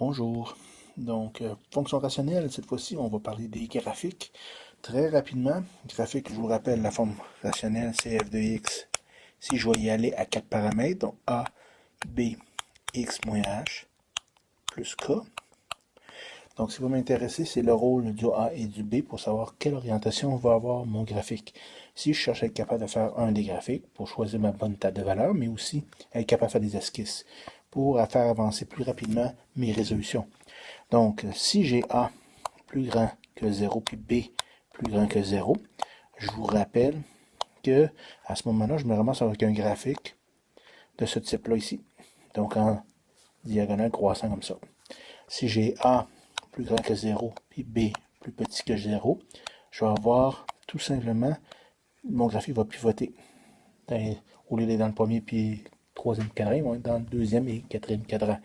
Bonjour. Donc, fonction rationnelle, cette fois-ci, on va parler des graphiques. Très rapidement, graphique, je vous rappelle, la forme rationnelle, c'est f de x. Si je vais y aller à 4 paramètres, donc a, b, x moins h, plus k. Donc, ce qui va m'intéresser, c'est le rôle du a et du b pour savoir quelle orientation va avoir mon graphique. Si je cherche à être capable de faire un des graphiques pour choisir ma bonne table de valeur, mais aussi être capable de faire des esquisses pour faire avancer plus rapidement mes résolutions. Donc, si j'ai A plus grand que 0 puis B plus grand que 0, je vous rappelle que à ce moment-là, je me ramasse avec un graphique de ce type-là ici. Donc, en diagonale croissant comme ça. Si j'ai A plus grand que 0 puis B plus petit que 0, je vais avoir tout simplement, mon graphique va pivoter. Au lieu d'être dans le premier puis troisième cadran, ils vont être dans le deuxième et quatrième cadran.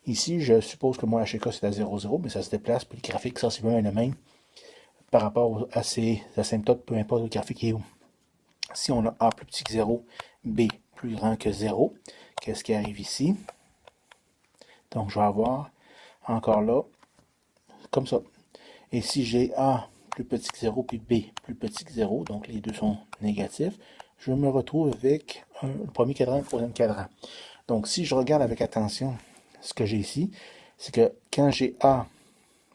Ici, je suppose que mon HK c'est à 0, 0, mais ça se déplace, puis le graphique sensiblement est le même par rapport à ces asymptotes, peu importe le graphique est où. Si on a A plus petit que 0, B plus grand que 0, qu'est-ce qui arrive ici? Donc, je vais avoir encore là, comme ça. Et si j'ai A plus petit que 0 puis B plus petit que 0, donc les deux sont négatifs, je me retrouve avec le premier cadran et le troisième cadran. Donc, si je regarde avec attention ce que j'ai ici, c'est que quand j'ai A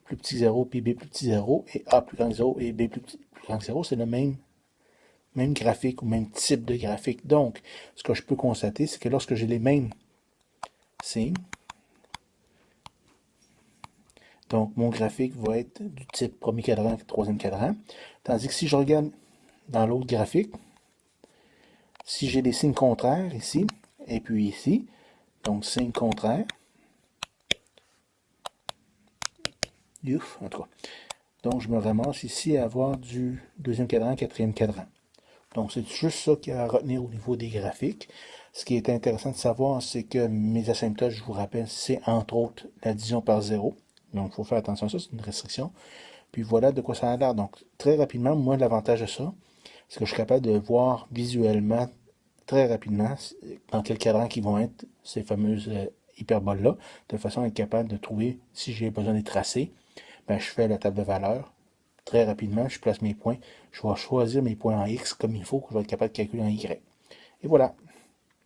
plus petit que 0 puis B plus petit que 0 et A plus grand que 0 et B plus grand que 0, c'est le même graphique ou même type de graphique. Donc, ce que je peux constater, c'est que lorsque j'ai les mêmes signes, donc mon graphique va être du type premier cadran et troisième cadran. Tandis que si je regarde dans l'autre graphique, si j'ai des signes contraires ici, et puis ici, donc signe contraire, en tout cas. Donc je me ramasse ici à avoir du deuxième cadran, quatrième cadran. Donc c'est juste ça qu'il y a à retenir au niveau des graphiques. Ce qui est intéressant de savoir, c'est que mes asymptotes, je vous rappelle, c'est entre autres la division par 0. Donc il faut faire attention à ça, c'est une restriction. Puis voilà de quoi ça a l'air. Donc très rapidement, moi l'avantage de ça, c'est que je suis capable de voir visuellement très rapidement dans quel cadran qui vont être ces fameuses hyperboles-là, de façon à être capable de trouver, si j'ai besoin de les tracer, ben, je fais la table de valeurs. Très rapidement, je place mes points. Je vais choisir mes points en X comme il faut, que je vais être capable de calculer en Y. Et voilà.